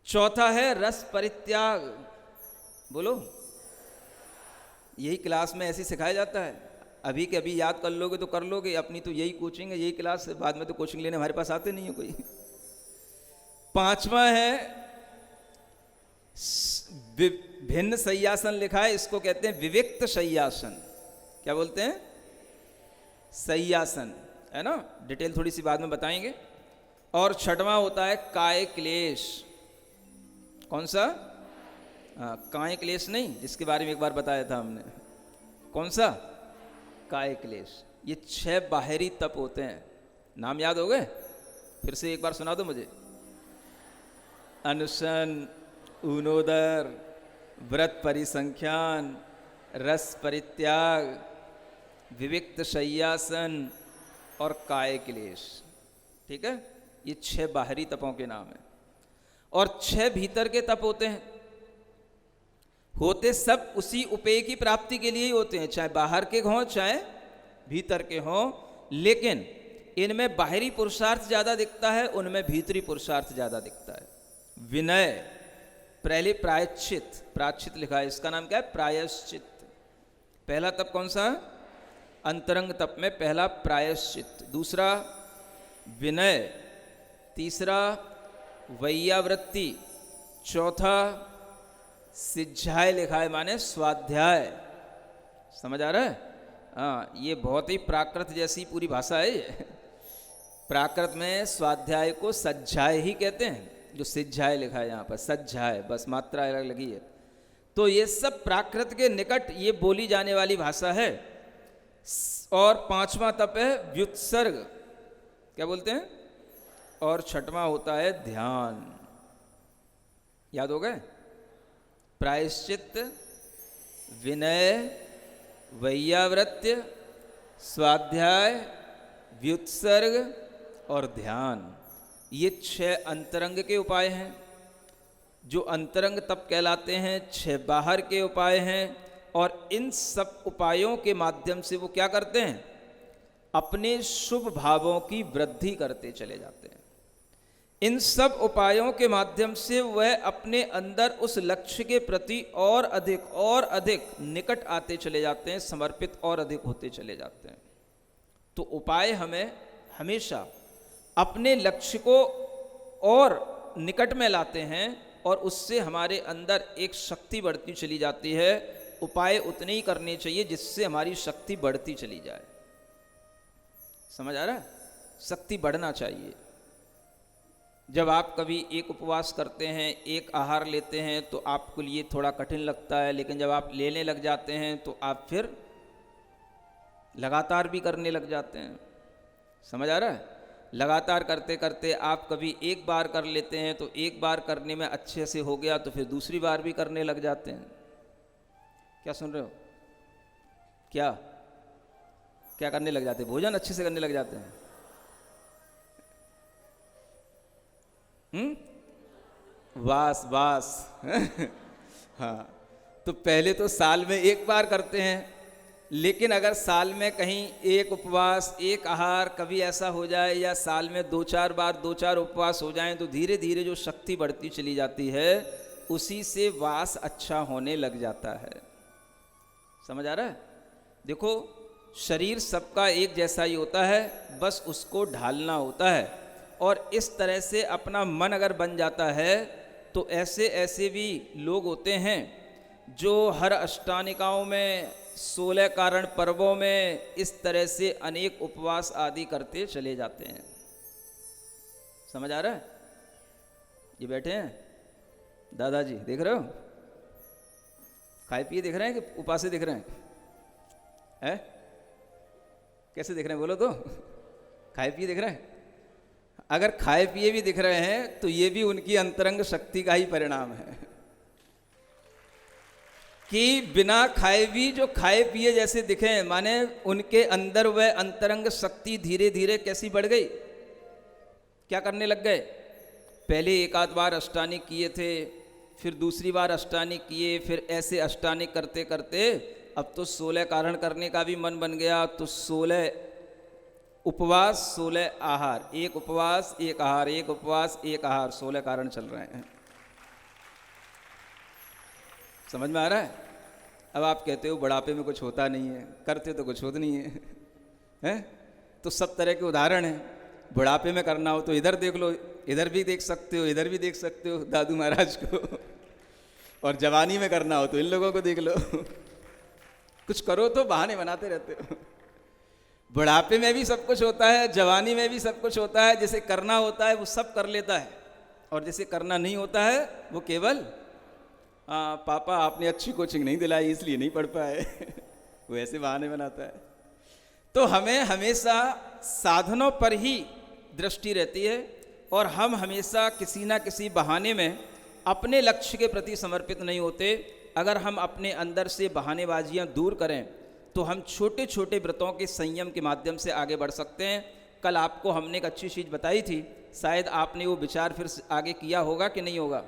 चौथा है रस परित्याग। बोलो, यही क्लास में ऐसे सिखाया जाता है। अभी के अभी याद कर लोगे तो कर लोगे, अपनी तो यही कोचिंग है, यही क्लास है। बाद में तो कोचिंग लेने हमारे पास आते नहीं हो कोई। पांचवा है भिन्न शय्यासन। लिखा है, इसको कहते हैं विविक्त शय्यासन। क्या बोलते हैं? शय्यासन, है ना। डिटेल थोड़ी सी बाद में बताएंगे। और छठवां होता है काय क्लेश। कौन सा? काय क्लेश नहीं, जिसके बारे में एक बार बताया था हमने। कौन सा? काय क्लेश। ये 6 बाहरी तप होते हैं। नाम याद हो गए? फिर से एक बार सुना दो मुझे। अनशन, ऊनोदर, व्रत परिसंख्यान, रस परित्याग, विविक्त शय्यासन और काय क्लेश। ठीक है, ये 6 बाहरी तपों के नाम हैं। और 6 भीतर के तप होते हैं। होते सब उसी उपेय की प्राप्ति के लिए ही होते हैं, चाहे बाहर के हों चाहे भीतर के हों। लेकिन इनमें बाहरी पुरुषार्थ ज्यादा दिखता है, उनमें भीतरी पुरुषार्थ ज्यादा दिखता है। विनय, पहले प्रायश्चित। प्रायश्चित लिखा है, इसका नाम क्या है? प्रायश्चित। पहला तप कौन सा? अंतरंग तप में पहला प्रायश्चित। दूसरा विनय। तीसरा वैयावृत्ति। चौथा सिज्झाय लिखा है, माने स्वाध्याय। समझ आ रहा है? हाँ, ये बहुत ही प्राकृत जैसी पूरी भाषा है ये। प्राकृत में स्वाध्याय को सज्जाय ही कहते हैं, जो सिज्झाय लिखा है यहाँ पर, सज्झाय, बस मात्रा अलग लगी है। तो ये सब प्राकृत के निकट ये बोली जाने वाली भाषा है। और पांचवा तप है व्युत्सर्ग। क्या बोलते हैं? और छठवां होता है ध्यान। याद हो गए? प्रायश्चित, विनय, वैयावृत्य, स्वाध्याय, व्युत्सर्ग और ध्यान। ये 6 अंतरंग के उपाय हैं। जो अंतरंग तप कहलाते हैं, 6 बाहर के उपाय हैं। और इन सब उपायों के माध्यम से वो क्या करते हैं? अपने शुभ भावों की वृद्धि करते चले जाते हैं। इन सब उपायों के माध्यम से वह अपने अंदर उस लक्ष्य के प्रति और अधिक निकट आते चले जाते हैं, समर्पित और अधिक होते चले जाते हैं। तो उपाय हमें हमेशा अपने लक्ष्य को और निकट में लाते हैं और उससे हमारे अंदर एक शक्ति बढ़ती चली जाती है। उपाय उतने ही करने चाहिए जिससे हमारी शक्ति बढ़ती चली जाए। समझ आ रहा है? शक्ति बढ़ना चाहिए। जब आप कभी एक उपवास करते हैं, एक आहार लेते हैं, तो आपके लिए थोड़ा कठिन लगता है। लेकिन जब आप लेने लग जाते हैं तो आप फिर लगातार भी करने लग जाते हैं। समझ आ रहा है? लगातार करते करते आप कभी एक बार कर लेते हैं, तो एक बार करने में अच्छे से हो गया तो फिर दूसरी बार भी करने लग जाते हैं। क्या सुन रहे हो? क्या क्या करने लग जाते हैं? भोजन अच्छे से करने लग जाते हैं। वास वास। हाँ, तो पहले तो साल में एक बार करते हैं, लेकिन अगर साल में कहीं एक उपवास, एक आहार कभी ऐसा हो जाए, या साल में 2-4 बार 2-4 उपवास हो जाएं, तो धीरे धीरे जो शक्ति बढ़ती चली जाती है, उसी से वास अच्छा होने लग जाता है। समझ आ रहा है? देखो, शरीर सबका एक जैसा ही होता है, बस उसको ढालना होता है। और इस तरह से अपना मन अगर बन जाता है, तो ऐसे ऐसे भी लोग होते हैं जो हर अष्टानिकाओं में 16 कारण पर्वों में इस तरह से अनेक उपवास आदि करते चले जाते हैं। समझ आ रहा है? ये बैठे हैं दादाजी, देख रहे हो? खाए पिए दिख रहे हैं कि उपासे दिख रहे हैं? हैं? कैसे दिख रहे हैं बोलो तो? खाए पिए दिख रहे हैं? अगर खाए पिए भी दिख रहे हैं तो ये भी उनकी अंतरंग शक्ति का ही परिणाम है कि बिना खाए भी जो खाए पिए जैसे दिखे, माने उनके अंदर वह अंतरंग शक्ति धीरे धीरे कैसी बढ़ गई, क्या करने लग गए। पहले एक आध बार अष्टानिक किए थे, फिर दूसरी बार अष्टानिक किए, फिर ऐसे अष्टानिक करते करते अब तो 16 कारण करने का भी मन बन गया। तो 16 उपवास 16 आहार, एक उपवास एक आहार, एक उपवास एक आहार, 16 कारण चल रहे हैं। समझ में आ रहा है? अब आप कहते हो बुढ़ापे में कुछ होता नहीं है, करते तो कुछ होता नहीं है, हैं? तो सब तरह के उदाहरण हैं। बुढ़ापे में करना हो तो इधर देख लो, इधर भी देख सकते हो, इधर भी देख सकते हो दादू महाराज को, और जवानी में करना हो तो इन लोगों को देख लो। कुछ करो तो बहाने बनाते रहते हो। बुढ़ापे में भी सब कुछ होता है, जवानी में भी सब कुछ होता है। जैसे करना होता है वो सब कर लेता है, और जैसे करना नहीं होता है वो केवल पापा आपने अच्छी कोचिंग नहीं दिलाई इसलिए नहीं पढ़ पाए, वो ऐसे बहाने बनाता है। तो हमें हमेशा साधनों पर ही दृष्टि रहती है, और हम हमेशा किसी ना किसी बहाने में अपने लक्ष्य के प्रति समर्पित नहीं होते। अगर हम अपने अंदर से बहानेबाजियां दूर करें तो हम छोटे छोटे व्रतों के संयम के माध्यम से आगे बढ़ सकते हैं। कल आपको हमने एक अच्छी चीज़ बताई थी, शायद आपने वो विचार फिर आगे किया होगा कि नहीं होगा?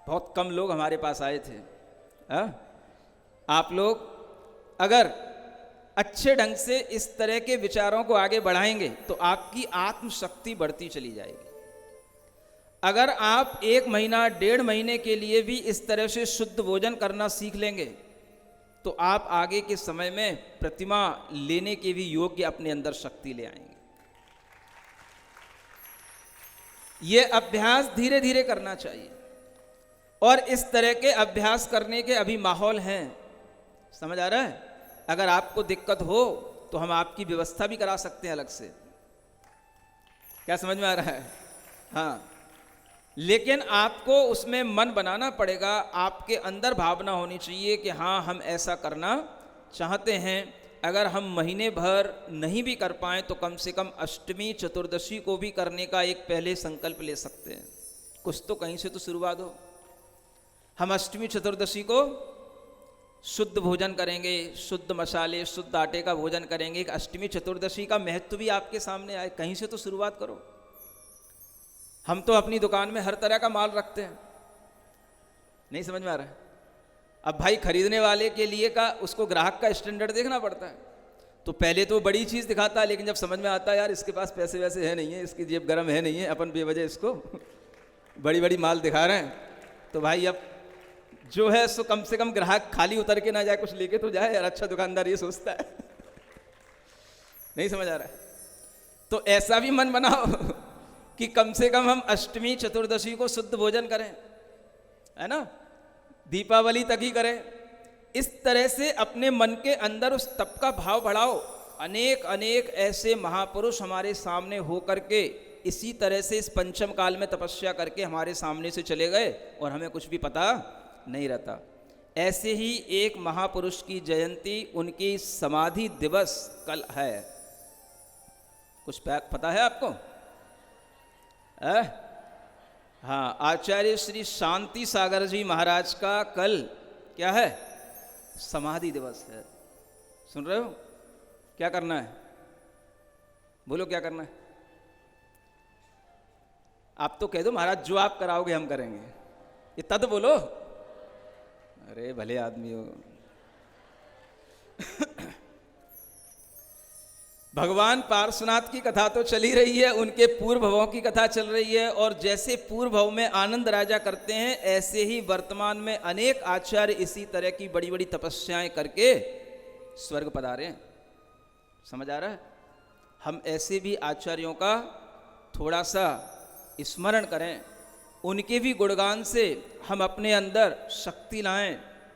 बहुत कम लोग हमारे पास आए थे। आप लोग अगर अच्छे ढंग से इस तरह के विचारों को आगे बढ़ाएंगे तो आपकी आत्मशक्ति बढ़ती चली जाएगी। अगर आप 1 महीना 1.5 महीने के लिए भी इस तरह से शुद्ध भोजन करना सीख लेंगे तो आप आगे के समय में प्रतिमा लेने के भी योग्य अपने अंदर शक्ति ले आएंगे। ये अभ्यास धीरे धीरे करना चाहिए, और इस तरह के अभ्यास करने के अभी माहौल हैं। समझ आ रहा है? अगर आपको दिक्कत हो तो हम आपकी व्यवस्था भी करा सकते हैं अलग से। क्या समझ में आ रहा है? हाँ, लेकिन आपको उसमें मन बनाना पड़ेगा। आपके अंदर भावना होनी चाहिए कि हाँ हम ऐसा करना चाहते हैं। अगर हम महीने भर नहीं भी कर पाएँ तो कम से कम अष्टमी चतुर्दशी को भी करने का एक पहले संकल्प ले सकते हैं। कुछ तो कहीं से तो शुरुआत हो। हम अष्टमी चतुर्दशी को शुद्ध भोजन करेंगे, शुद्ध मसाले शुद्ध आटे का भोजन करेंगे। एक अष्टमी चतुर्दशी का महत्व भी आपके सामने आए, कहीं से तो शुरुआत करो। हम तो अपनी दुकान में हर तरह का माल रखते हैं, नहीं समझ में आ रहा है? अब भाई खरीदने वाले के लिए का उसको ग्राहक का स्टैंडर्ड देखना पड़ता है। तो पहले तो बड़ी चीज़ दिखाता है, लेकिन जब समझ में आता है यार इसके पास पैसे वैसे है नहीं है, इसकी जेब गर्म है नहीं है, अपन बेवजह इसको बड़ी बड़ी माल दिखा रहे हैं, तो भाई अब जो है सो कम से कम ग्राहक खाली उतर के ना जाए, कुछ लेके तो जाए यार। अच्छा दुकानदार ये सोचता है। नहीं समझ आ रहा है? तो ऐसा भी मन बनाओ कि कम से कम हम अष्टमी चतुर्दशी को शुद्ध भोजन करें, है ना? दीपावली तक ही करें। इस तरह से अपने मन के अंदर उस तप का भाव बढ़ाओ। अनेक अनेक ऐसे महापुरुष हमारे सामने हो करके इसी तरह से इस पंचम काल में तपस्या करके हमारे सामने से चले गए और हमें कुछ भी पता नहीं रहता। ऐसे ही एक महापुरुष की जयंती, उनकी समाधि दिवस कल है। कुछ पता है आपको? हाँ, आचार्य श्री शांति सागर जी महाराज का कल क्या है? समाधि दिवस है। सुन रहे हो? क्या करना है? बोलो क्या करना है? आप तो कह दो महाराज जो आप कराओगे हम करेंगे, इतना तो बोलो। अरे भले आदमी हो। भगवान पार्श्वनाथ की कथा तो चली रही है, उनके पूर्व भवों की कथा चल रही है, और जैसे पूर्व भव में आनंद राजा करते हैं ऐसे ही वर्तमान में अनेक आचार्य इसी तरह की बड़ी बड़ी तपस्याएं करके स्वर्ग पधारे हैं। समझ आ रहा है? हम ऐसे भी आचार्यों का थोड़ा सा स्मरण करें, उनके भी गुणगान से हम अपने अंदर शक्ति लाएं,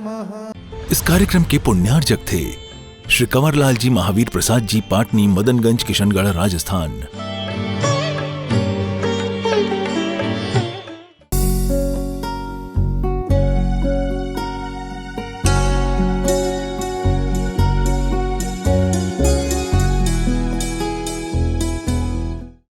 नमः। इस कार्यक्रम के पुण्यार्जक थे श्री कंवरलाल जी महावीर प्रसाद जी, पाटनी, मदनगंज, किशनगढ़, राजस्थान।